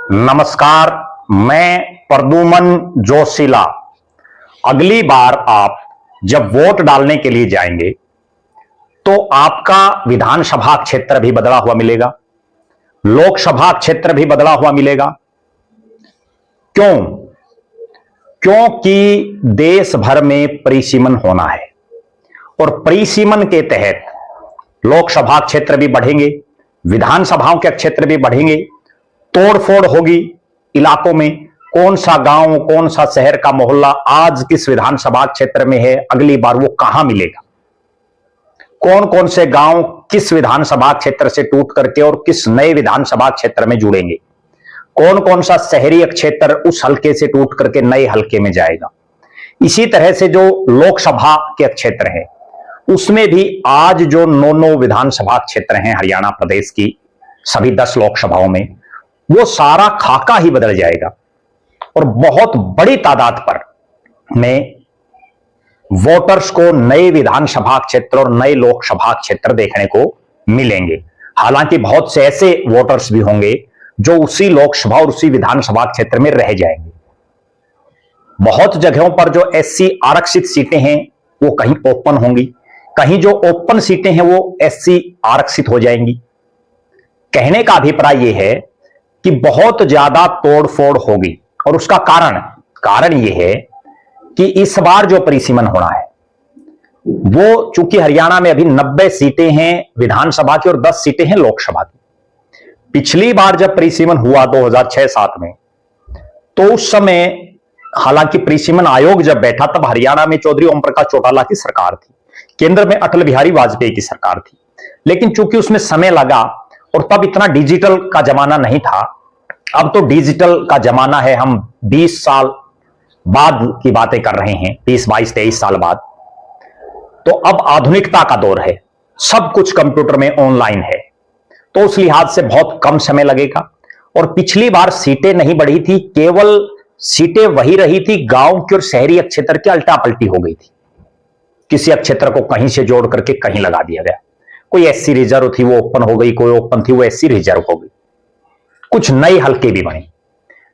नमस्कार, मैं प्रद्युमन जोशीला। अगली बार आप जब वोट डालने के लिए जाएंगे तो आपका विधानसभा क्षेत्र भी बदला हुआ मिलेगा, लोकसभा क्षेत्र भी बदला हुआ मिलेगा। क्यों? क्योंकि देश भर में परिसीमन होना है और परिसीमन के तहत लोकसभा क्षेत्र भी बढ़ेंगे, विधानसभाओं के क्षेत्र भी बढ़ेंगे, तोड़फोड़ होगी इलाकों में। कौन सा गांव, कौन सा शहर का मोहल्ला आज किस विधानसभा क्षेत्र में है, अगली बार वो कहां मिलेगा। कौन कौन से गांव किस विधानसभा क्षेत्र से टूट करके और किस नए विधानसभा क्षेत्र में जुड़ेंगे। कौन कौन सा शहरी क्षेत्र उस हल्के से टूट करके नए हल्के में जाएगा। इसी तरह से जो लोकसभा के क्षेत्र है उसमें भी आज जो 9 विधानसभा क्षेत्र हैं हरियाणा प्रदेश की सभी 10 लोकसभाओं में, वो सारा खाका ही बदल जाएगा और बहुत बड़ी तादाद पर में वोटर्स को नए विधानसभा क्षेत्र और नए लोकसभा क्षेत्र देखने को मिलेंगे। हालांकि बहुत से ऐसे वोटर्स भी होंगे जो उसी लोकसभा और उसी विधानसभा क्षेत्र में रह जाएंगे। बहुत जगहों पर जो एससी आरक्षित सीटें हैं वो कहीं ओपन होंगी, कहीं जो ओपन सीटें हैं वो एससी आरक्षित हो जाएंगी। कहने का अभिप्राय यह है कि बहुत ज्यादा तोड़फोड़ होगी और उसका कारण यह है कि इस बार जो परिसीमन होना है वो चूंकि हरियाणा में अभी 90 सीटें हैं विधानसभा की और 10 सीटें हैं लोकसभा की। पिछली बार जब परिसीमन हुआ 2006-7 में तो उस समय हालांकि परिसीमन आयोग जब बैठा तब हरियाणा में चौधरी ओम प्रकाश चौटाला की सरकार थी, केंद्र में अटल बिहारी वाजपेयी की सरकार थी। लेकिन चूंकि उसमें समय लगा और तब इतना डिजिटल का जमाना नहीं था, अब तो डिजिटल का जमाना है। हम 20 साल बाद की बातें कर रहे हैं, 20, 22, 23 साल बाद। तो अब आधुनिकता का दौर है, सब कुछ कंप्यूटर में ऑनलाइन है, तो उस लिहाज से बहुत कम समय लगेगा। और पिछली बार सीटें नहीं बढ़ी थी, केवल सीटें वही रही थी, गांव की और शहरी क्षेत्र की अल्टा पल्टी हो गई थी। किसी क्षेत्र को कहीं से जोड़ करके कहीं लगा दिया गया। कोई एससी रिजर्व थी वो ओपन हो गई, कोई ओपन थी वो एससी रिजर्व हो गई। कुछ नए हल्के भी बने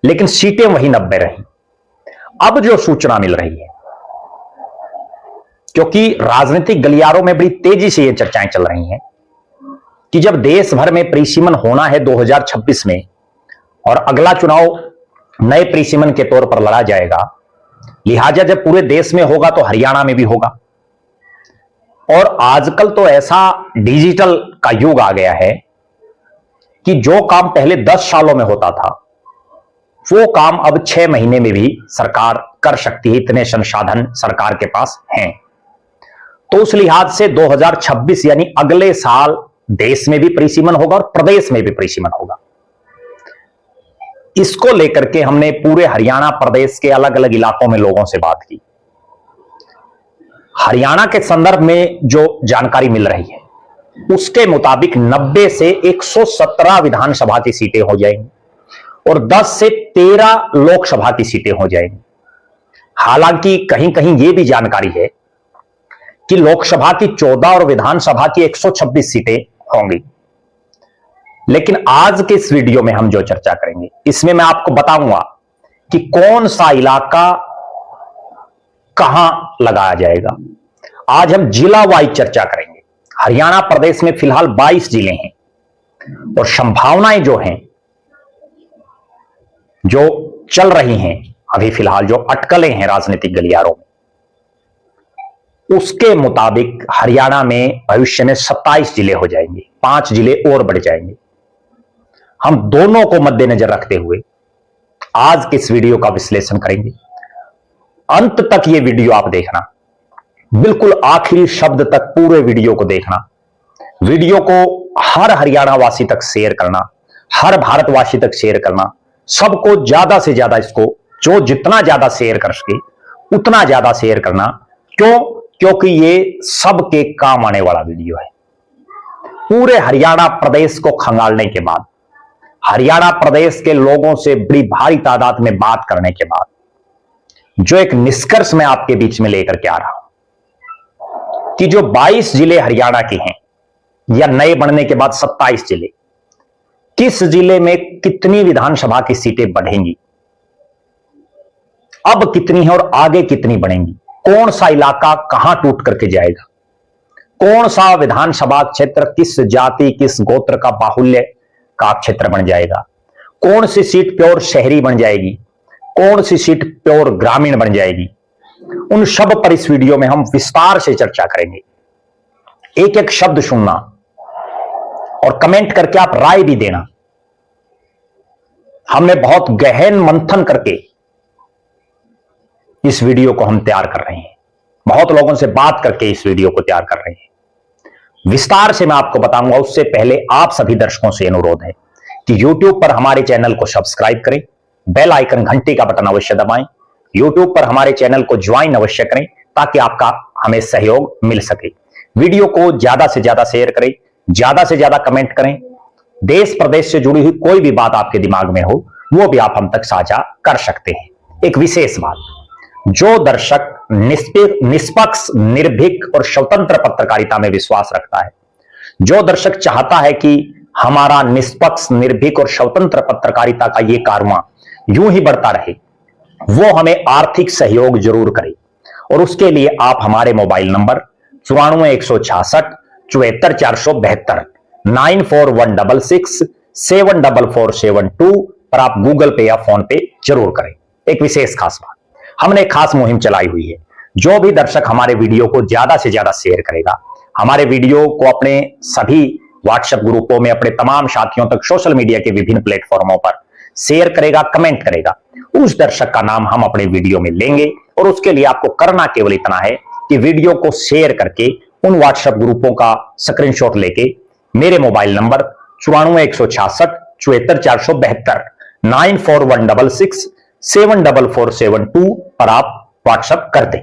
लेकिन सीटें वही 90 रही। अब जो सूचना मिल रही है, क्योंकि राजनीतिक गलियारों में बड़ी तेजी से ये चर्चाएं चल रही हैं कि जब देश भर में परिसीमन होना है 2026 में और अगला चुनाव नए परिसीमन के तौर पर लड़ा जाएगा, लिहाजा जब पूरे देश में होगा तो हरियाणा में भी होगा। और आजकल तो ऐसा डिजिटल का युग आ गया है कि जो काम पहले 10 सालों में होता था वो काम अब 6 महीने में भी सरकार कर सकती है, इतने संसाधन सरकार के पास हैं। तो उस लिहाज से 2026 यानी अगले साल देश में भी परिसीमन होगा और प्रदेश में भी परिसीमन होगा। इसको लेकर के हमने पूरे हरियाणा प्रदेश के अलग अलग इलाकों में लोगों से बात की। हरियाणा के संदर्भ में जो जानकारी मिल रही है उसके मुताबिक 90 से 117 विधानसभा की सीटें हो जाएंगी और 10 से 13 लोकसभा की सीटें हो जाएंगी। हालांकि कहीं कहीं यह भी जानकारी है कि लोकसभा की 14 और विधानसभा की 126 सीटें होंगी। लेकिन आज के इस वीडियो में हम जो चर्चा करेंगे इसमें मैं आपको बताऊंगा कि कौन सा इलाका कहां लगाया जाएगा। आज हम जिला वाइज चर्चा करेंगे। हरियाणा प्रदेश में फिलहाल 22 जिले हैं और संभावनाएं जो हैं, जो चल रही हैं अभी फिलहाल, जो अटकलें हैं राजनीतिक गलियारों में, उसके मुताबिक हरियाणा में भविष्य में 27 जिले हो जाएंगे, 5 जिले और बढ़ जाएंगे। हम दोनों को मद्देनजर रखते हुए आज के इस वीडियो का विश्लेषण करेंगे। अंत तक ये वीडियो आप देखना, बिल्कुल आखिरी शब्द तक पूरे वीडियो को देखना। वीडियो को हर हरियाणा वासी तक शेयर करना, हर भारतवासी तक शेयर करना, सबको ज्यादा से ज्यादा इसको जो जितना ज्यादा शेयर कर सके उतना ज्यादा शेयर करना। क्यों? क्योंकि ये सबके काम आने वाला वीडियो है। पूरे हरियाणा प्रदेश को खंगालने के बाद, हरियाणा प्रदेश के लोगों से बड़ी भारी तादाद में बात करने के बाद जो एक निष्कर्ष मैं आपके बीच में लेकर के आ रहा हूं कि जो 22 जिले हरियाणा के हैं या नए बनने के बाद 27 जिले, किस जिले में कितनी विधानसभा की सीटें बढ़ेंगी, अब कितनी है और आगे कितनी बढ़ेंगी, कौन सा इलाका कहां टूट करके जाएगा, कौन सा विधानसभा क्षेत्र किस जाति किस गोत्र का बाहुल्य का क्षेत्र बन जाएगा, कौन सी सीट प्योर शहरी बन जाएगी, कौन सी सीट प्योर ग्रामीण बन जाएगी, उन सब पर इस वीडियो में हम विस्तार से चर्चा करेंगे। एक एक शब्द सुनना और कमेंट करके आप राय भी देना। हमने बहुत गहन मंथन करके इस वीडियो को हम तैयार कर रहे हैं, बहुत लोगों से बात करके इस वीडियो को तैयार कर रहे हैं। विस्तार से मैं आपको बताऊंगा। उससे पहले आप सभी दर्शकों से अनुरोध है कि YouTube पर हमारे चैनल को सब्सक्राइब करें, बेल आइकन घंटी का बटन अवश्य दबाएं, YouTube पर हमारे चैनल को ज्वाइन अवश्य करें ताकि आपका हमें सहयोग मिल सके। वीडियो को ज्यादा से ज्यादा शेयर करें, ज्यादा से ज्यादा कमेंट करें। देश प्रदेश से जुड़ी हुई कोई भी बात आपके दिमाग में हो वो भी आप हम तक साझा कर सकते हैं। एक विशेष बात, जो दर्शक निष्पक्ष, निर्भीक और स्वतंत्र पत्रकारिता में विश्वास रखता है, जो दर्शक चाहता है कि हमारा निष्पक्ष, निर्भीक और स्वतंत्र पत्रकारिता का ये कारवां यूं ही बढ़ता रहे, वो हमें आर्थिक सहयोग जरूर करे। और उसके लिए आप हमारे मोबाइल नंबर 94 166 74 472 94 166 74472 पर आप गूगल पे या फोन पे जरूर करें। एक विशेष खास बात, हमने खास मुहिम चलाई हुई है। जो भी दर्शक हमारे वीडियो को ज्यादा से ज्यादा शेयर करेगा, हमारे वीडियो को अपने सभी व्हाट्सएप ग्रुपों में, अपने तमाम साथियों तक, सोशल मीडिया के विभिन्न प्लेटफॉर्मों पर शेयर करेगा, कमेंट करेगा, उस दर्शक का नाम हम अपने वीडियो में लेंगे। और उसके लिए आपको करना केवल इतना है कि वीडियो को शेयर करके उन व्हाट्सएप ग्रुपों का स्क्रीनशॉट लेके मेरे मोबाइल नंबर 94 166 74 472 94 166 74472 पर आप व्हाट्सएप कर दें।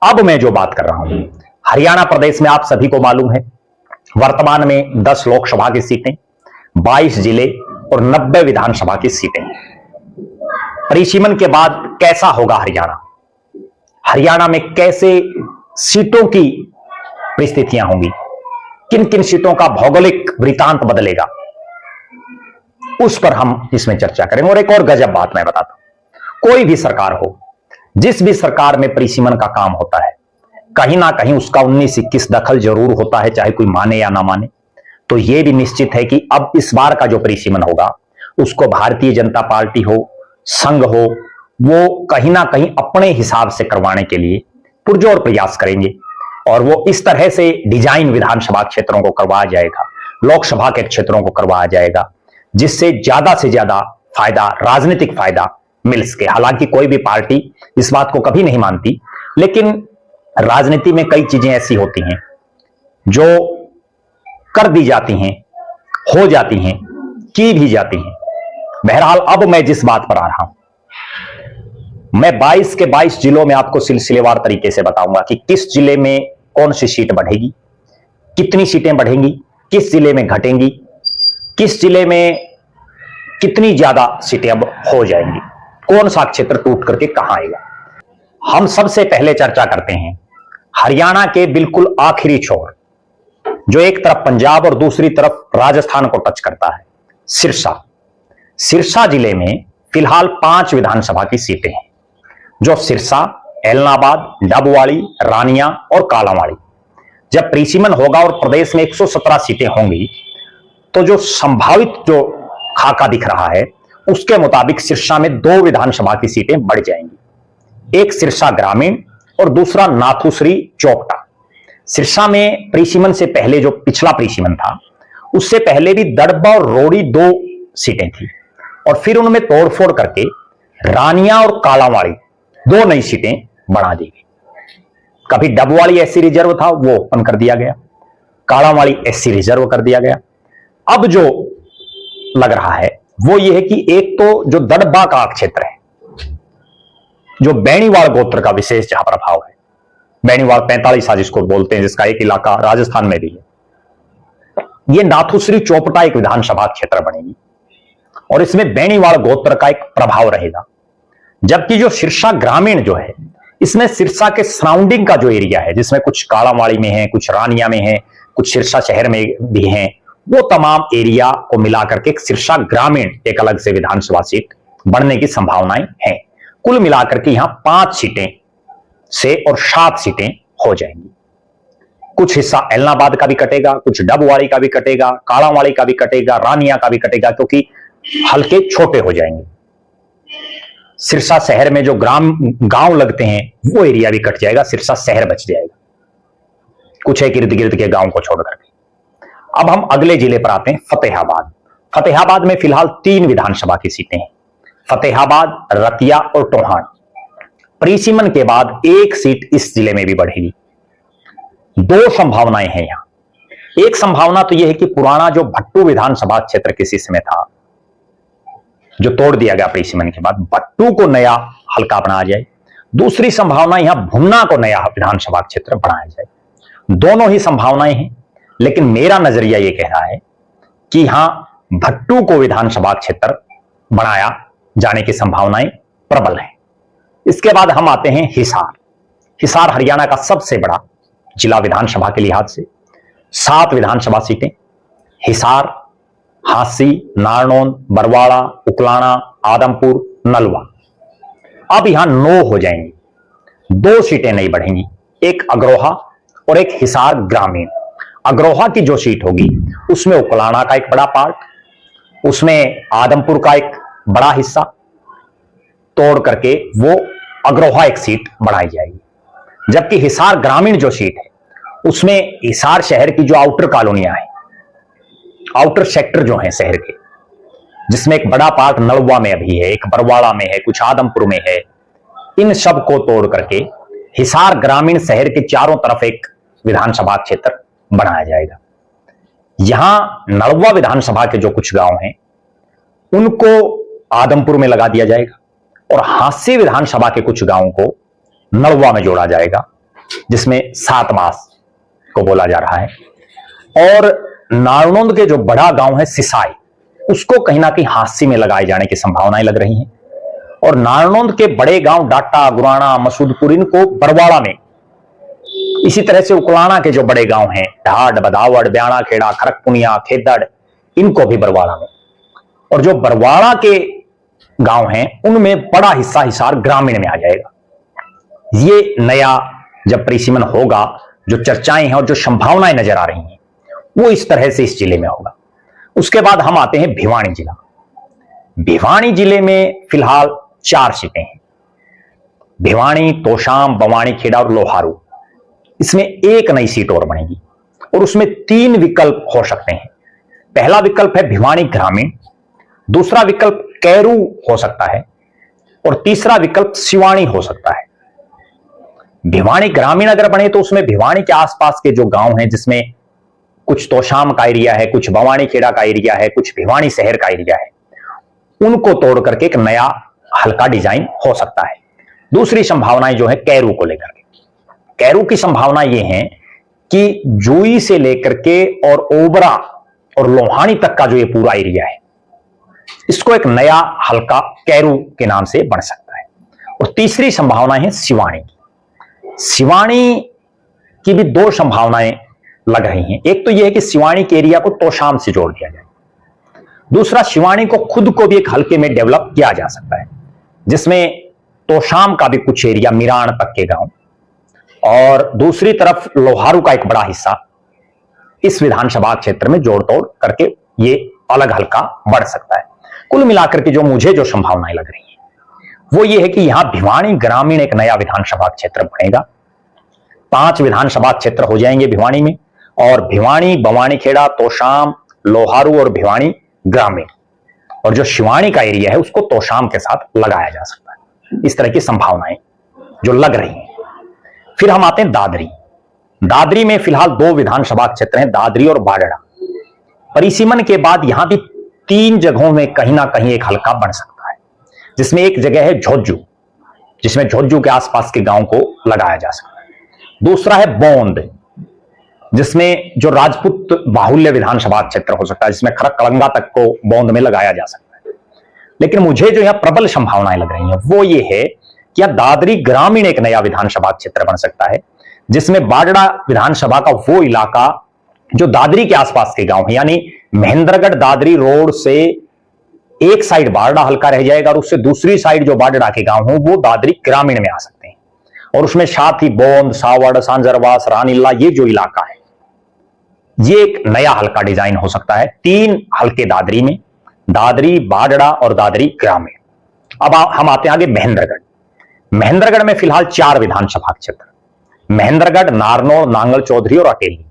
अब मैं जो बात कर रहा हूं, हरियाणा प्रदेश में आप सभी को मालूम है वर्तमान में 10 लोकसभा की सीटें, 22 जिले और 90 विधानसभा की सीटें। परिसीमन के बाद कैसा होगा हरियाणा, हरियाणा में कैसे सीटों की परिस्थितियां होंगी, किन किन सीटों का भौगोलिक वृत्तांत बदलेगा, उस पर हम इसमें चर्चा करेंगे। और एक और गजब बात मैं बताता हूं, कोई भी सरकार हो, जिस भी सरकार में परिसीमन का काम होता है, कहीं ना कहीं उसका 19-21 दखल जरूर होता है, चाहे कोई माने या ना माने। तो यह भी निश्चित है कि अब इस बार का जो परिसीमन होगा उसको भारतीय जनता पार्टी हो, संघ हो, वो कहीं ना कहीं अपने हिसाब से करवाने के लिए पुरजोर प्रयास करेंगे। और वो इस तरह से डिजाइन विधानसभा क्षेत्रों को करवाया जाएगा, लोकसभा के क्षेत्रों को करवाया जाएगा, जिससे ज्यादा से ज्यादा फायदा, राजनीतिक फायदा मिल सके। हालांकि कोई भी पार्टी इस बात को कभी नहीं मानती, लेकिन राजनीति में कई चीजें ऐसी होती हैं जो कर दी जाती हैं, हो जाती हैं, की भी जाती हैं। बहरहाल अब मैं जिस बात पर आ रहा हूं, मैं 22 के 22 जिलों में आपको सिलसिलेवार तरीके से बताऊंगा कि किस जिले में कौन सी सीट बढ़ेगी, कितनी सीटें बढ़ेंगी, किस जिले में घटेंगी, किस जिले में कितनी ज्यादा सीटें अब हो जाएंगी, कौन सा क्षेत्र टूट करके कहां आएगा। हम सबसे पहले चर्चा करते हैं हरियाणा के बिल्कुल आखिरी छोर, जो एक तरफ पंजाब और दूसरी तरफ राजस्थान को टच करता है, सिरसा। सिरसा जिले में फिलहाल 5 विधानसभा की सीटें हैं, जो सिरसा, एलनाबाद, डबवाड़ी, रानिया और कालावाड़ी। जब परिसीमन होगा और प्रदेश में 117 सीटें होंगी, तो जो संभावित जो खाका दिख रहा है उसके मुताबिक सिरसा में 2 विधानसभा की सीटें बढ़ जाएंगी, एक सिरसा ग्रामीण और दूसरा नाथुश्री चौपटा। सिरसा में परिसीमन से पहले जो पिछला परिसीमन था, उससे पहले भी दड़बा और रोड़ी 2 सीटें थी, और फिर उनमें तोड़फोड़ करके रानिया और कालावाड़ी 2 नई सीटें बढ़ा दी गई। कभी डबवाड़ी एससी रिजर्व था, वो ओपन कर दिया गया, कालावाड़ी एससी रिजर्व कर दिया गया। अब जो लग रहा है वो ये है कि एक तो जो दड़बा का क्षेत्र है, जो बेणीवाल गोत्र का विशेष जहां प्रभाव है, बेणीवाल 45 जिसको बोलते हैं, जिसका एक इलाका राजस्थान में भी है, ये नाथुश्री चौपटा एक विधानसभा क्षेत्र बनेगी और इसमें बेणीवाल गोत्र का एक प्रभाव रहेगा। जबकि जो सिरसा ग्रामीण जो है, इसमें सिरसा के सराउंडिंग का जो एरिया है, जिसमें कुछ कालावाड़ी में है, कुछ रानिया में है, कुछ सिरसा शहर में भी है, वो तमाम एरिया को मिलाकर के सिरसा ग्रामीण एक अलग से विधानसभा सीट बढ़ने की संभावनाएं हैं। कुल मिलाकर के यहां 5 सीटें से और 7 सीटें हो जाएंगी। कुछ हिस्सा एलनाबाद का भी कटेगा, कुछ डबवाड़ी का भी कटेगा, कालावाड़ी का भी कटेगा, रानिया का भी कटेगा, क्योंकि हल्के छोटे हो जाएंगे। सिरसा शहर में जो गांव लगते हैं वो एरिया भी कट जाएगा, सिरसा शहर बच जाएगा, कुछ एक इर्द गिर्द के गांव को छोड़ करके। अब हम अगले जिले पर आते हैं, फतेहाबाद। फतेहाबाद में फिलहाल 3 विधानसभा की सीटें हैं, फतेहाबाद, रतिया और टोहान। परिसीमन के बाद 1 सीट इस जिले में भी बढ़ेगी। 2 संभावनाएं हैं यहां। एक संभावना तो यह है कि पुराना जो भट्टू विधानसभा क्षेत्र किसी समय था, जो तोड़ दिया गया परिसीमन के बाद, भट्टू को नया हल्का बनाया जाए। दूसरी संभावना यहां भुन्ना को नया विधानसभा क्षेत्र बनाया जाए। दोनों ही संभावनाएं हैं, लेकिन मेरा नजरिया यह कह रहा है कि यहां भट्टू को विधानसभा क्षेत्र बनाया जाने की संभावनाएं प्रबल हैं। इसके बाद हम आते हैं हिसार। हिसार हरियाणा का सबसे बड़ा जिला विधानसभा के लिहाज से, 7 विधानसभा सीटें। हिसार, हांसी, नारनौंद, बरवाड़ा, उकलाना, आदमपुर, नलवा। अब यहां 9 हो जाएंगी। 2 सीटें नहीं बढ़ेंगी, एक अग्रोहा और एक हिसार ग्रामीण। अग्रोहा की जो सीट होगी उसमें उकलाना का एक बड़ा पार्ट, उसमें आदमपुर का एक बड़ा हिस्सा तोड़ करके वो अग्रोहा एक सीट बढ़ाई जाएगी। जबकि हिसार ग्रामीण जो सीट है उसमें हिसार शहर की जो आउटर कॉलोनियां हैं, आउटर सेक्टर जो हैं शहर के, जिसमें एक बड़ा पार्ट नलवा में अभी है, एक बरवाड़ा में है, कुछ आदमपुर में है, इन सब को तोड़ करके हिसार ग्रामीण शहर के चारों तरफ एक विधानसभा क्षेत्र बनाया जाएगा। यहां नलवा विधानसभा के जो कुछ गांव हैं उनको आदमपुर में लगा दिया जाएगा और हांसी विधानसभा के कुछ गांवों को नलवा में जोड़ा जाएगा, जिसमें 7 मास को बोला जा रहा है। और नारनौंद के जो बड़ा गांव है सिसाई, उसको कहीं ना कहीं हांसी में लगाए जाने की संभावनाएं लग रही हैं। और नारनौंद के बड़े गांव डाटा, गुराना, मसूदपुर, इनको बरवाड़ा में, इसी तरह से उकलाना के जो बड़े गांव हैं ढाड, बदावड़, ब्याणा खेड़ा, खरकपुनिया, खेदड़, इनको भी बरवाड़ा में। और जो बरवाड़ा के गांव हैं उनमें बड़ा हिस्सा हिसार ग्रामीण में आ जाएगा। ये नया जब परिसीमन होगा, जो चर्चाएं हैं और जो संभावनाएं नजर आ रही हैं वो इस तरह से इस जिले में होगा। उसके बाद हम आते हैं भिवानी जिला। भिवानी जिले में फिलहाल 4 सीटें हैं, भिवानी, तोशाम, बवानी खेड़ा और लोहारू। इसमें एक नई सीट और बनेगी और उसमें 3 विकल्प हो सकते हैं। पहला विकल्प है भिवानी ग्रामीण, दूसरा विकल्प कैरू हो सकता है और तीसरा विकल्प सिवानी हो सकता है। भिवानी ग्रामीण अगर बने तो उसमें भिवानी के आसपास के जो गांव हैं, जिसमें कुछ तोशाम का एरिया है, कुछ बवानी खेड़ा का एरिया है, कुछ भिवानी शहर का एरिया है, उनको तोड़ करके एक नया हल्का डिजाइन हो सकता है। दूसरी संभावनाएं जो है कैरू को लेकर के, कैरू की संभावना यह है कि जुई से लेकर के और ओबरा और लोहानी तक का जो ये पूरा एरिया है, इसको एक नया हल्का कैरू के नाम से बन सकता है। और तीसरी संभावना है सिवानी। सिवानी की भी 2 संभावनाएं लग रही हैं। एक तो यह है कि सिवानी के एरिया को तोशाम से जोड़ दिया जाए, दूसरा सिवानी को खुद को भी एक हल्के में डेवलप किया जा सकता है, जिसमें तोशाम का भी कुछ एरिया, मिरान तक के गांव, और दूसरी तरफ लोहारू का एक बड़ा हिस्सा इस विधानसभा क्षेत्र में जोड़ तोड़ करके ये अलग हल्का बढ़ सकता है। कुल मिलाकर के जो मुझे जो संभावनाएं लग रही हैं वो ये है कि यहां भिवानी ग्रामीण एक नया विधानसभा क्षेत्र बनेगा। 5 विधानसभा क्षेत्र हो जाएंगे भिवानी में, और भिवानी, बवानी खेड़ा, तोशाम, लोहारू और भिवानी ग्रामीण, और जो शिवानी का एरिया है उसको तोशाम के साथ लगाया जा सकता है। इस तरह की संभावनाएं जो लग रही हैं। फिर हम आते हैं दादरी। दादरी में फिलहाल 2 विधानसभा क्षेत्र हैं, दादरी और बाडड़ा। परिसीमन के बाद यहां भी 3 जगहों में कहीं ना कहीं एक हल्का बन सकता है, जिसमें एक जगह है झोज्जू, जिसमें झोज्जू के आसपास के गांव को लगाया जा सकता है। दूसरा है बोंद, जिसमें जो राजपूत बाहुल्य विधानसभा क्षेत्र हो सकता है, जिसमें खरक कलंगा तक को बोंद में लगाया जा सकता है। लेकिन मुझे जो यहां प्रबल संभावनाएं लग रही हैं वो ये है कि यहां दादरी ग्रामीण एक नया विधानसभा क्षेत्र बन सकता है, जिसमें बाडड़ा विधानसभा का वो इलाका जो दादरी के आसपास के गांव हैं, यानी महेंद्रगढ़ दादरी रोड से एक साइड बारडा हल्का रह जाएगा और उससे दूसरी साइड जो बारडा के गांव हो वो दादरी ग्रामीण में आ सकते हैं। और उसमें साथ ही बोंद, सावड़, सांजरवास, रानीला, ये जो इलाका है ये एक नया हल्का डिजाइन हो सकता है। 3 हल्के दादरी में, दादरी, बारडा और दादरी ग्रामीण। अब हम आते हैं आगे महेंद्रगढ़। महेंद्रगढ़ में फिलहाल 4 विधानसभा क्षेत्र, महेंद्रगढ़, नारनौल, नांगल चौधरी और अटेली।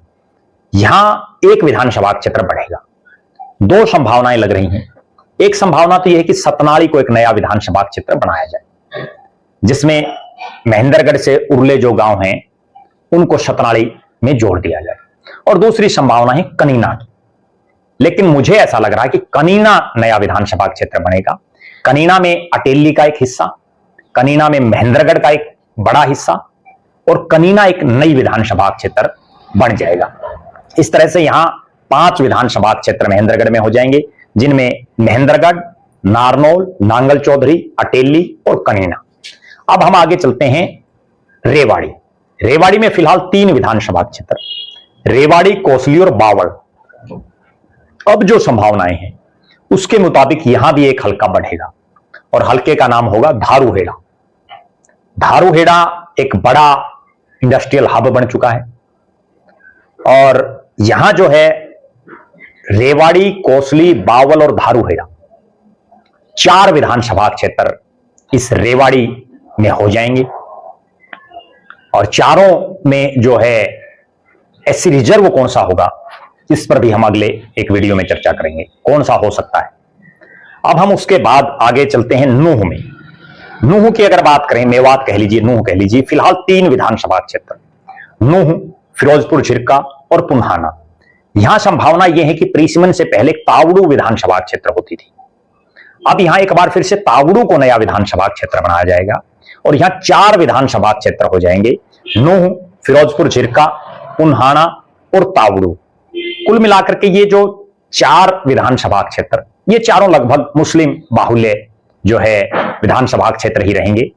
यहां एक विधानसभा क्षेत्र बढ़ेगा। 2 संभावनाएं लग रही हैं। एक संभावना तो यह है कि सतनाली को एक नया विधानसभा क्षेत्र बनाया जाए, जिसमें महेंद्रगढ़ से उरले जो गांव हैं उनको सतनाली में जोड़ दिया जाए। और दूसरी संभावना है कनीना की, लेकिन मुझे ऐसा लग रहा है कि कनीना नया विधानसभा क्षेत्र बनेगा। कनीना में अटेली का एक हिस्सा, कनीना में महेंद्रगढ़ का एक बड़ा हिस्सा और कनीना एक नई विधानसभा क्षेत्र बन जाएगा। इस तरह से यहां 5 विधानसभा क्षेत्र महेंद्रगढ़ में हो जाएंगे, जिनमें महेंद्रगढ़, नारनौल, नांगल चौधरी, अटेली और कनीना। अब हम आगे चलते हैं रेवाड़ी। रेवाड़ी में फिलहाल 3 विधानसभा क्षेत्र, रेवाड़ी, कोसली और बावड़। अब जो संभावनाएं हैं उसके मुताबिक यहां भी एक हल्का बढ़ेगा और हल्के का नाम होगा धारूहेड़ा। धारूहेड़ा एक बड़ा इंडस्ट्रियल हब बन चुका है और यहां जो है रेवाड़ी, कोसली, बावल और धारूहेड़ा 4 विधानसभा क्षेत्र इस रेवाड़ी में हो जाएंगे। और चारों में जो है एससी रिजर्व कौन सा होगा इस पर भी हम अगले एक वीडियो में चर्चा करेंगे, कौन सा हो सकता है। अब हम उसके बाद आगे चलते हैं नूह में। नूह की अगर बात करें, मेवात कह लीजिए, नूह कह लीजिए, फिलहाल 3 विधानसभा क्षेत्र, नूह, फिरोजपुर झिरका और पुन्हाना। यहां संभावना यह है कि प्रीसिमन से पहले तावड़ू विधानसभा क्षेत्र होती थी। अब यहां एक बार फिर से तावड़ू को नया विधानसभा क्षेत्र बनाया जाएगा और यहां 4 विधानसभा क्षेत्र हो जाएंगे, नूह, फिरोजपुर झिरका, पुन्हाना और तावड़ू। कुल मिलाकर के ये जो 4 विधानसभा क्षेत्र, ये चारों लगभग मुस्लिम बाहुल्य जो है विधानसभा क्षेत्र ही रहेंगे।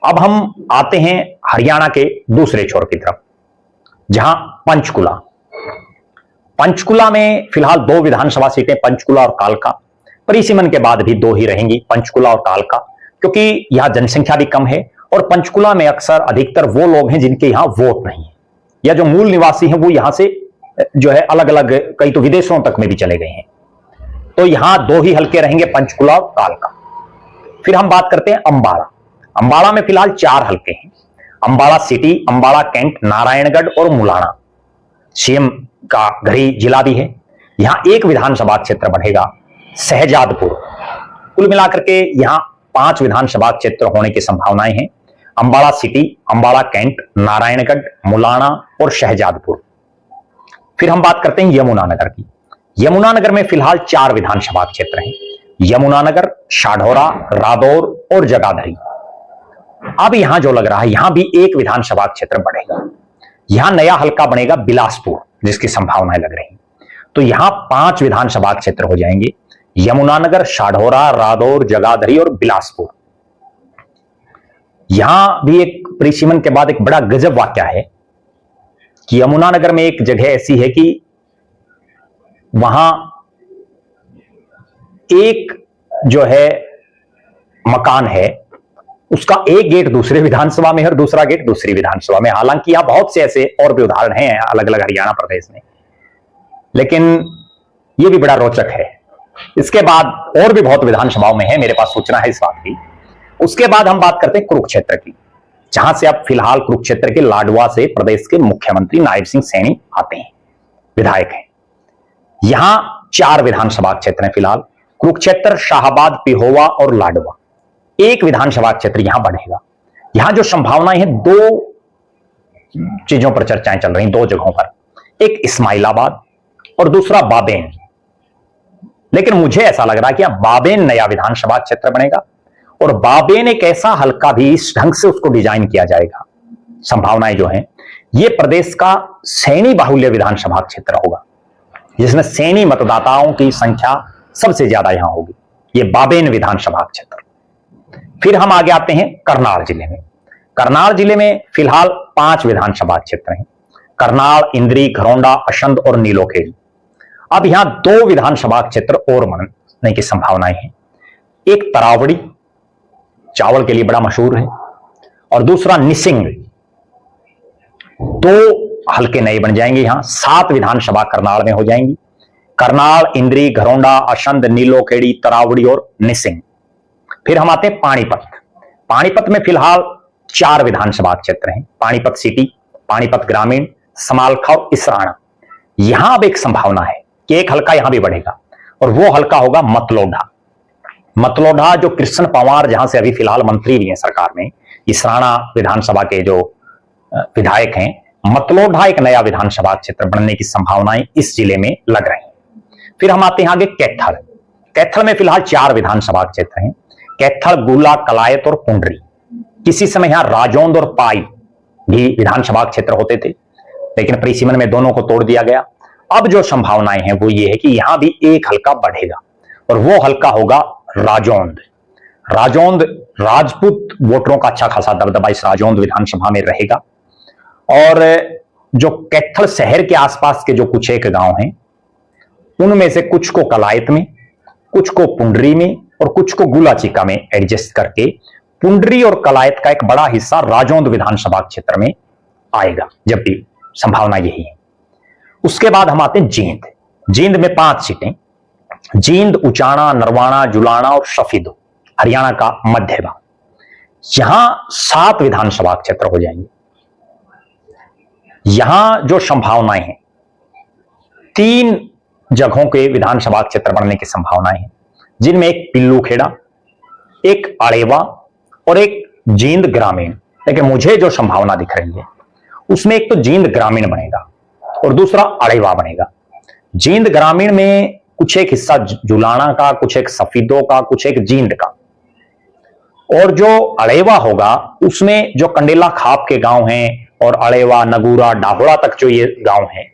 अब हम आते हैं हरियाणा के दूसरे छोर की तरफ, जहां पंचकुला। पंचकुला में फिलहाल 2 विधानसभा सीटें, पंचकुला और कालका। परिसीमन के बाद भी 2 ही रहेंगी, पंचकुला और कालका, क्योंकि यहां जनसंख्या भी कम है और पंचकुला में अक्सर अधिकतर वो लोग हैं जिनके यहां वोट नहीं है, या जो मूल निवासी हैं वो यहां से जो है अलग अलग, कई तो विदेशों तक में भी चले गए हैं। तो यहां 2 ही हल्के रहेंगे, पंचकुला और कालका। फिर हम बात करते हैं अंबाला। अंबाला में फिलहाल 4 हल्के हैं, अंबाला सिटी, अंबाला कैंट, नारायणगढ़ और मुलाना। सीएम का घरी जिला भी है। यहां एक विधानसभा क्षेत्र बढ़ेगा, शहजादपुर। कुल मिलाकर के यहां 5 विधानसभा क्षेत्र होने की संभावनाएं हैं, अंबाला सिटी, अंबाला कैंट, नारायणगढ़, मुलाना और शहजादपुर। फिर हम बात करते हैं यमुनानगर की। यमुनानगर में फिलहाल 4 विधानसभा क्षेत्र हैं, यमुनानगर, शाढौरा, रादौर और जगाधरी। अब यहां जो लग रहा है यहां भी एक विधानसभा क्षेत्र बढ़ेगा, यहां नया हल्का बनेगा बिलासपुर, जिसकी संभावनाएं लग रही। तो यहां 5 विधानसभा क्षेत्र हो जाएंगे, यमुनानगर, शाढौरा, रादौर, जगाधरी और बिलासपुर। यहां भी एक परिसीमन के बाद एक बड़ा गजब वाकया है कि यमुनानगर में एक जगह ऐसी है कि वहां एक जो है मकान है, उसका एक गेट दूसरे विधानसभा में है और दूसरा गेट दूसरी विधानसभा में। हालांकि यहां बहुत से ऐसे और भी उदाहरण हैं अलग अलग हरियाणा प्रदेश में, लेकिन यह भी बड़ा रोचक है। इसके बाद और भी बहुत विधानसभाओं में है, मेरे पास सूचना है इस बात की। उसके बाद हम बात करते हैं कुरुक्षेत्र की, जहां से अब फिलहाल कुरुक्षेत्र के लाडवा से प्रदेश के मुख्यमंत्री नायब सिंह सैनी आते हैं, विधायक हैं। यहां 4 विधानसभा क्षेत्र हैं फिलहाल, कुरुक्षेत्र, शाहबाद, पिहोवा और लाडवा। एक विधानसभा क्षेत्र यहां बढ़ेगा। यहां जो संभावनाएं हैं, 2 चीजों पर चर्चाएं चल रही, 2 जगहों पर, एक इस्माइलाबाद और दूसरा बाबेन। लेकिन मुझे ऐसा लग रहा है कि यहां बाबेन नया विधानसभा क्षेत्र बनेगा और बाबेन एक ऐसा हल्का भी इस ढंग से उसको डिजाइन किया जाएगा, संभावनाएं जो हैं, यह प्रदेश का सैनी बाहुल्य विधानसभा क्षेत्र होगा, जिसमें सैनी मतदाताओं की संख्या सबसे ज्यादा यहां होगी, यह बाबेन विधानसभा क्षेत्र। फिर हम आगे आते हैं करनाल जिले में। करनाल जिले में फिलहाल 5 विधानसभा क्षेत्र हैं, करनाल, इंद्री, घरौंडा, असंध और नीलोखेड़ी। अब यहां 2 विधानसभा क्षेत्र और बनने की संभावनाएं हैं। एक तरावड़ी, चावल के लिए बड़ा मशहूर है, और दूसरा निसिंग। 2 हल्के नए बन जाएंगे। यहां 7 विधानसभा करनाल में हो जाएंगी। करनाल, इंद्री, घरौंडा, असंध, नीलोखेड़ी, तरावड़ी और निसिंग। फिर हम आते हैं पानीपत। पानीपत में फिलहाल 4 विधानसभा क्षेत्र हैं। पानीपत सिटी, पानीपत ग्रामीण, समालखा और इसराना। यहां अब एक संभावना है कि एक हल्का यहां भी बढ़ेगा, और वो हल्का होगा मतलोडा। मतलोडा, जो कृष्ण पंवार जहां से अभी फिलहाल मंत्री भी हैं सरकार में, इसराना विधानसभा के जो विधायक हैं, मतलोडा एक नया विधानसभा क्षेत्र बनने की संभावनाएं इस जिले में लग रही हैं। फिर हम आते हैं आगे कैथल। कैथल में फिलहाल 4 विधानसभा क्षेत्र हैं। कैथल, गुला, कलायत और पुंडरी। किसी समय यहां राजौंद और पाई भी विधानसभा क्षेत्र होते थे, लेकिन परिसीमन में दोनों को तोड़ दिया गया। अब जो संभावनाएं हैं वो ये है कि यहां भी एक हल्का बढ़ेगा, और वो हल्का होगा राजौंद। राजौंद, राजपूत वोटरों का अच्छा खासा दबदबा इस राजौंद विधानसभा में रहेगा। और जो कैथल शहर के आसपास के जो कुछ एक गांव हैं, उनमें से कुछ को कलायत में, कुछ को पुंडरी में और कुछ को गुलाचिका में एडजस्ट करके पुंडरी और कलायत का एक बड़ा हिस्सा राजौंद विधानसभा क्षेत्र में आएगा, जब भी संभावना यही है। उसके बाद हम आते हैं जींद। जींद में 5 सीटें, जींद, उचाना, नरवाना, जुलाना और शफीदो, हरियाणा का मध्य भाग। यहां 7 विधानसभा क्षेत्र हो जाएंगे। यहां जो संभावनाएं हैं, 3 जगहों के विधानसभा क्षेत्र बनने की संभावनाएं हैं, जिनमें एक पिल्लू खेड़ा, एक अड़ेवा और एक जींद ग्रामीण। लेकिन मुझे जो संभावना दिख रही है उसमें एक तो जींद ग्रामीण बनेगा और दूसरा अड़ेवा बनेगा। जींद ग्रामीण में कुछ एक हिस्सा जुलाना का, कुछ एक सफीदों का, कुछ एक जींद का, और जो अड़ेवा होगा उसमें जो कंडेला खाप के गांव हैं और अड़ेवा, नगूरा, डाहोड़ा तक जो ये गांव हैं,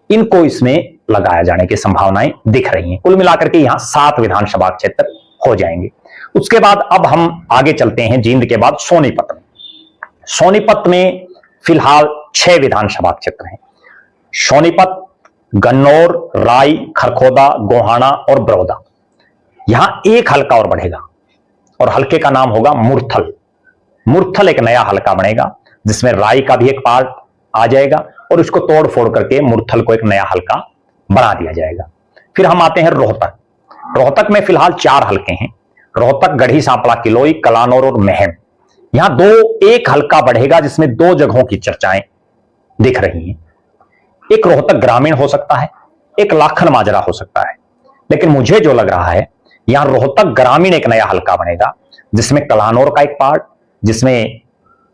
इनको इसमें लगाया जाने की संभावनाएं दिख रही हैं। कुल मिलाकर के यहां 7 विधानसभा क्षेत्र हो जाएंगे। उसके बाद अब हम आगे चलते हैं जींद के बाद सोनीपत में। सोनीपत में फिलहाल 6 विधानसभा क्षेत्र हैं। सोनीपत, गन्नौर, राई, खरखोदा, गोहाना और बड़ौदा। यहां एक हल्का और बढ़ेगा, और हल्के का नाम होगा मुरथल। मुरथल एक नया हल्का बनेगा, जिसमें राई का भी एक पार्ट आ जाएगा, और उसको तोड़ फोड़ करके मुरथल को एक नया हल्का बना दिया जाएगा। फिर हम आते हैं रोहतक। रोहतक में फिलहाल 4 हल्के हैं। रोहतक, गढ़ी सांपला, किलोई, कलानौर और महम। यहां एक हल्का बढ़ेगा, जिसमें 2 जगहों की चर्चाएं दिख रही हैं। एक रोहतक ग्रामीण हो सकता है, एक लाखन माजरा हो सकता है, लेकिन मुझे जो लग रहा है यहां रोहतक ग्रामीण एक नया हल्का बनेगा, जिसमें कलानौर का एक पार्ट, जिसमें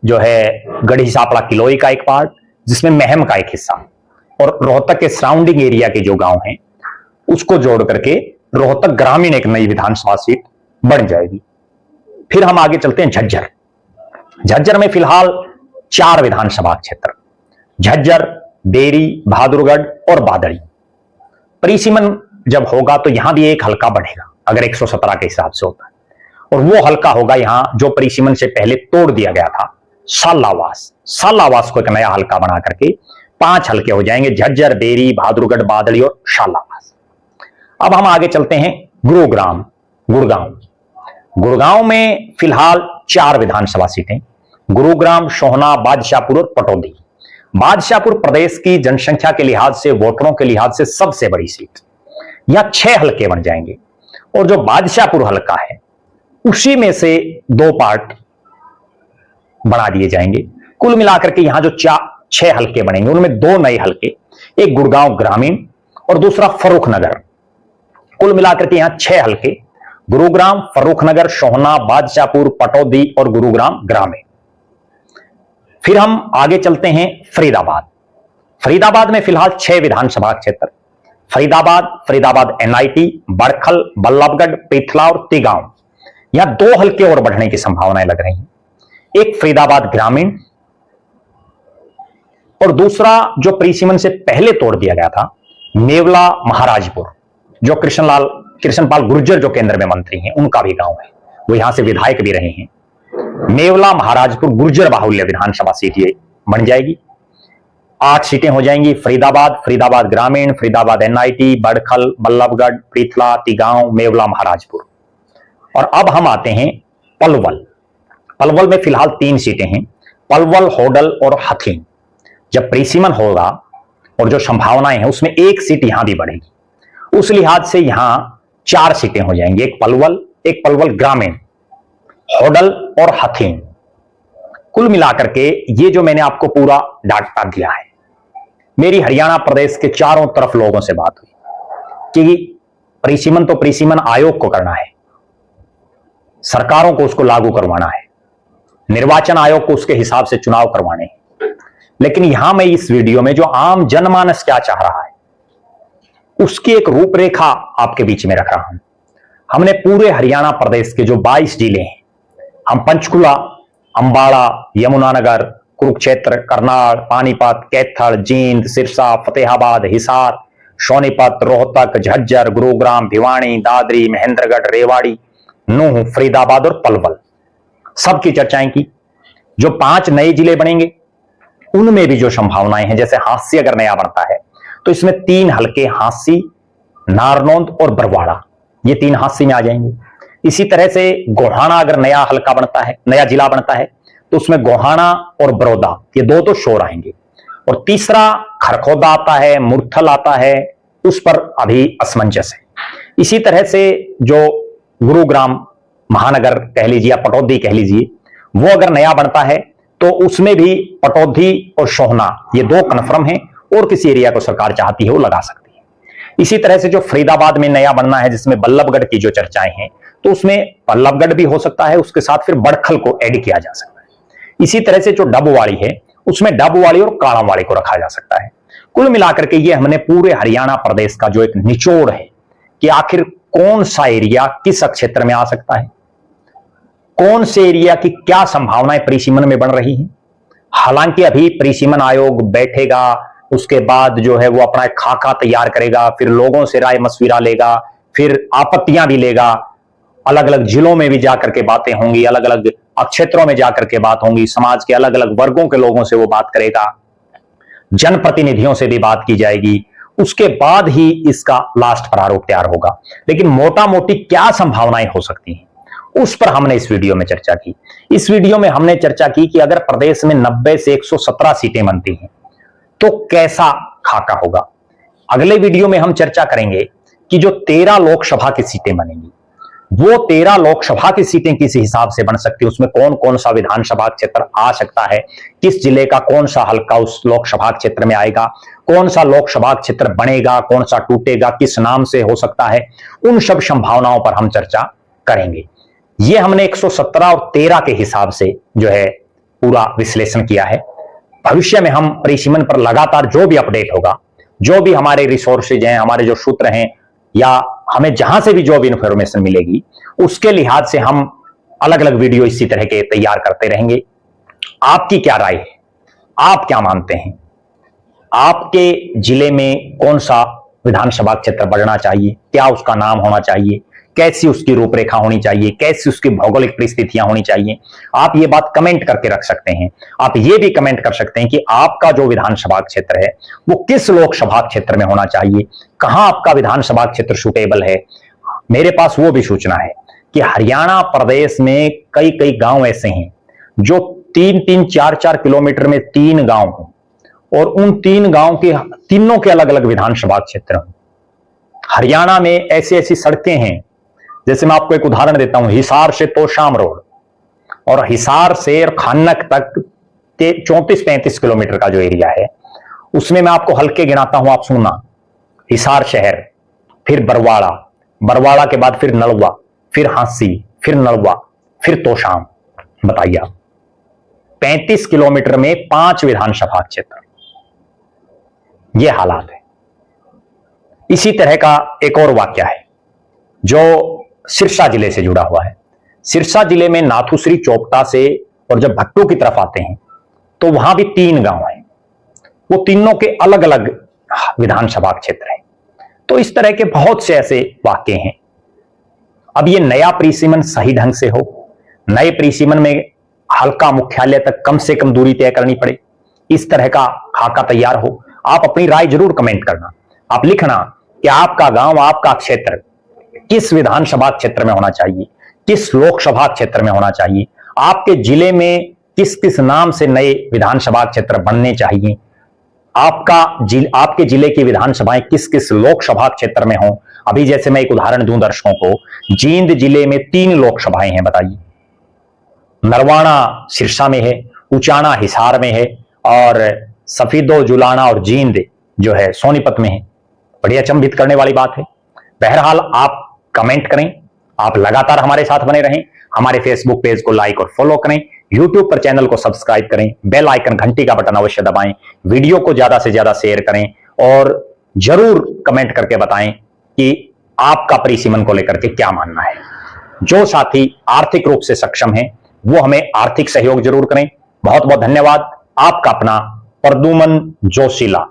जो है गढ़ी सांपला, किलोई का एक पार्ट, जिसमें महम का एक हिस्सा, और रोहतक के सराउंडिंग एरिया के जो गांव हैं उसको जोड़ करके रोहतक ग्रामीण एक नई विधानसभा सीट बन जाएगी। फिर हम आगे चलते हैं झज्जर। झज्जर में फिलहाल 4 विधानसभा क्षेत्र, झज्जर, बेरी, बहादुरगढ़ और बादड़ी। परिसीमन जब होगा तो यहां भी एक हल्का बढ़ेगा, अगर 117 के हिसाब से होता है, और वो हल्का होगा यहां जो परिसीमन से पहले तोड़ दिया गया था, सालावास। सालावास को एक नया हल्का बना करके 5 हल्के हो जाएंगे, झज्जर, बेरी, बहादुरगढ़, बादड़ी और सालावास। अब हम आगे चलते हैं गुरुग्राम, गुड़गांव। गुड़गांव में फिलहाल 4 विधानसभा सीटें, गुरुग्राम, सोहना, बादशाहपुर और पटौदी। बादशाहपुर प्रदेश की जनसंख्या के लिहाज से, वोटरों के लिहाज से सबसे बड़ी सीट। यहां 6 हल्के बन जाएंगे, और जो बादशाहपुर हल्का है उसी में से 2 पार्ट बना दिए जाएंगे। कुल मिलाकर के यहां जो 6 हल्के बनेंगे, उनमें 2 नए हल्के, एक गुड़गांव ग्रामीण और दूसरा फर्रुखनगर। कुल मिलाकर के यहां 6 हल्के, गुरुग्राम, फर्रुखनगर, सोहना, बादशाहपुर, पटौदी और गुरुग्राम ग्रामीण। फिर हम आगे चलते हैं फरीदाबाद। फरीदाबाद में फिलहाल 6 विधानसभा क्षेत्र, फरीदाबाद एनआईटी, बड़खल, बल्लभगढ़, पीथला और तिगांव। यहां 2 हल्के और बढ़ने की संभावनाएं लग रही हैं। एक फरीदाबाद ग्रामीण, और दूसरा जो परिसीमन से पहले तोड़ दिया गया था, नेवला, महाराजपुर, जो कृष्णपाल गुर्जर जो केंद्र में मंत्री हैं उनका भी गांव है, वो यहां से विधायक भी रहे हैं। नेवला, महाराजपुर, गुर्जर बाहुल्य विधानसभा सीट ये बन जाएगी। 8 सीटें हो जाएंगी। फरीदाबाद ग्रामीण, फरीदाबाद एनआईटी, बड़खल, बल्लभगढ़, प्रीथला, तिगांव, मेवला, महाराजपुर। और अब हम आते हैं पलवल में फिलहाल 3 सीटें हैं, पलवल, होडल और हथीन। जब परिसीमन होगा और जो संभावनाएं हैं उसमें 1 सीट यहां भी बढ़ेगी, उस लिहाज से यहां 4 सीटें हो जाएंगी, एक पलवल ग्रामीण, होडल और हथीन। कुल मिलाकर के ये जो मैंने आपको पूरा डाटा दिया है, मेरी हरियाणा प्रदेश के चारों तरफ लोगों से बात हुई कि परिसीमन तो परिसीमन आयोग को करना है, सरकारों को उसको लागू करवाना है, निर्वाचन आयोग को उसके हिसाब से चुनाव करवाने हैं। लेकिन यहां मैं इस वीडियो में जो आम जनमानस क्या चाह रहा है उसकी एक रूपरेखा आपके बीच में रख रहा हूं। हमने पूरे हरियाणा प्रदेश के जो 22 जिले हैं, हम पंचकुला, अंबाला, यमुनानगर, कुरुक्षेत्र, करनाल, पानीपत, कैथल, जींद, सिरसा, फतेहाबाद, हिसार, सोनीपत, रोहतक, झज्जर, गुरुग्राम, भिवानी, दादरी, महेंद्रगढ़, रेवाड़ी, नूंह, फरीदाबाद और पलवल, सबकी चर्चाएं की। जो 5 नए जिले बनेंगे उनमें भी जो संभावनाएं हैं, जैसे हांसी अगर नया बनता है तो इसमें 3 हल्के, हांसी, नारनौंद और बरवाड़ा, ये 3 हांसी में आ जाएंगे। इसी तरह से गोहाना अगर नया हल्का बनता है, नया जिला बनता है, तो उसमें गोहाना और बड़ौदा, ये 2 तो शोर आएंगे। और तीसरा खरखोदा आता है, मुरथल आता है, उस पर अभी असमंजस है। इसी तरह से जो गुरुग्राम महानगर कह लीजिए या पटौदी कह लीजिए, वो अगर नया बनता है तो उसमें भी पटौदी और सोहना, ये 2 कन्फर्म हैं, और किसी एरिया को सरकार चाहती है वो लगा सकती है। इसी तरह से जो फरीदाबाद में नया बनना है, जिसमें बल्लभगढ़ की जो चर्चाएं हैं, तो उसमें बल्लभगढ़ भी हो सकता है, उसके साथ फिर बड़खल को ऐड किया जा सकता है। इसी तरह से जो डबवाड़ी है उसमें डबवाड़ी और काड़ावाड़ी को रखा जा सकता है। कुल मिलाकर के ये हमने पूरे हरियाणा प्रदेश का जो एक निचोड़ है कि आखिर कौन सा एरिया किस क्षेत्र में आ सकता है, कौन से एरिया की क्या संभावनाएं परिसीमन में बन रही हैं। हालांकि अभी परिसीमन आयोग बैठेगा, उसके बाद जो है वो अपना एक खाका तैयार करेगा, फिर लोगों से राय मशविरा लेगा, फिर आपत्तियां भी लेगा, अलग अलग जिलों में भी जाकर के बातें होंगी, अलग अलग क्षेत्रों में जाकर के बात होंगी, समाज के अलग अलग वर्गों के लोगों से वो बात करेगा, जनप्रतिनिधियों से भी बात की जाएगी, उसके बाद ही इसका लास्ट प्रारूप तैयार होगा। लेकिन मोटा मोटी क्या संभावनाएं हो सकती हैं उस पर हमने इस वीडियो में चर्चा की। इस वीडियो में हमने चर्चा की कि अगर प्रदेश में 90 से 117 सीटें बनती हैं तो कैसा खाका होगा। अगले वीडियो में हम चर्चा करेंगे कि जो 13 लोकसभा की सीटें बनेंगी, वो 13 लोकसभा की सीटें किस हिसाब से बन सकती है, उसमें कौन कौन सा विधानसभा क्षेत्र आ सकता है, किस जिले का कौन सा हल्का उस लोकसभा क्षेत्र में आएगा, कौन सा लोकसभा क्षेत्र बनेगा, कौन सा टूटेगा, किस नाम से हो सकता है, उन सब संभावनाओं पर हम चर्चा करेंगे। ये हमने 117 और 13 के हिसाब से जो है पूरा विश्लेषण किया है। भविष्य में हम परिसीमन पर लगातार जो भी अपडेट होगा, जो भी हमारे रिसोर्सेज हैं, हमारे जो सूत्र हैं, या हमें जहां से भी जो भी इंफॉर्मेशन मिलेगी, उसके लिहाज से हम अलग अलग वीडियो इसी तरह के तैयार करते रहेंगे। आपकी क्या राय है, आप क्या मानते हैं, आपके जिले में कौन सा विधानसभा क्षेत्र बढ़ना चाहिए, क्या उसका नाम होना चाहिए, कैसी उसकी रूपरेखा होनी चाहिए, कैसी उसकी भौगोलिक परिस्थितियां होनी चाहिए, आप ये बात कमेंट करके रख सकते हैं। आप ये भी कमेंट कर सकते हैं कि आपका जो विधानसभा क्षेत्र है वो किस लोकसभा क्षेत्र में होना चाहिए, कहां आपका विधानसभा क्षेत्र सुटेबल है। मेरे पास वो भी सूचना है कि हरियाणा प्रदेश में कई कई गांव ऐसे हैं जो 3-3, 4-4 किलोमीटर में 3 गांव हो, और उन 3 गांव के तीनों के अलग अलग विधानसभा क्षेत्र हो। हरियाणा में ऐसी ऐसी सड़कें हैं, जैसे मैं आपको एक उदाहरण देता हूं, हिसार से तोशाम रोड और हिसार से खानक तक 34-35 किलोमीटर का जो एरिया है, उसमें मैं आपको हल्के गिनाता हूं, आप सुनना। हिसार शहर, फिर बरवाड़ा, बरवाड़ा के बाद फिर नलवा, फिर हांसी, फिर नलवा, फिर तोशाम। बताइए आप, 35 किलोमीटर में 5 विधानसभा क्षेत्र, यह हालात है। इसी तरह का एक और वाक्य है जो सिरसा जिले से जुड़ा हुआ है। सिरसा जिले में नाथुश्री चौपटा से और जब भट्टू की तरफ आते हैं तो वहां भी 3 गांव हैं, वो तीनों के अलग अलग विधानसभा क्षेत्र हैं। तो इस तरह के बहुत से ऐसे वाक्य हैं। अब ये नया परिसीमन सही ढंग से हो, नए परिसीमन में हल्का मुख्यालय तक कम से कम दूरी तय करनी पड़े, इस तरह का खाका तैयार हो। आप अपनी राय जरूर कमेंट करना। आप लिखना कि आपका गांव, आपका क्षेत्र किस विधानसभा क्षेत्र में होना चाहिए, किस लोकसभा क्षेत्र में होना चाहिए, आपके जिले में किस किस नाम से नए विधानसभा क्षेत्र बनने चाहिए, आपके जिले की विधानसभाएं किस किस लोकसभा क्षेत्र में हो। अभी जैसे मैं एक उदाहरण दूं दर्शकों को, जींद जिले में 3 लोकसभाएं हैं, बताइए। नरवाना सिरसा में है, उचाना हिसार में है और सफीदो जुलाना और जींद जो है सोनीपत में है। बड़ी अचंभित करने वाली बात है। बहरहाल आप कमेंट करें, आप लगातार हमारे साथ बने रहें, हमारे फेसबुक पेज को लाइक और फॉलो करें, यूट्यूब पर चैनल को सब्सक्राइब करें, बेल आइकन घंटी का बटन अवश्य दबाएं, वीडियो को ज्यादा से ज्यादा शेयर करें और जरूर कमेंट करके बताएं कि आपका परिसीमन को लेकर के क्या मानना है। जो साथी आर्थिक रूप से सक्षम हैं वो हमें आर्थिक सहयोग जरूर करें। बहुत बहुत धन्यवाद। आपका अपना प्रद्युमन जोशीला।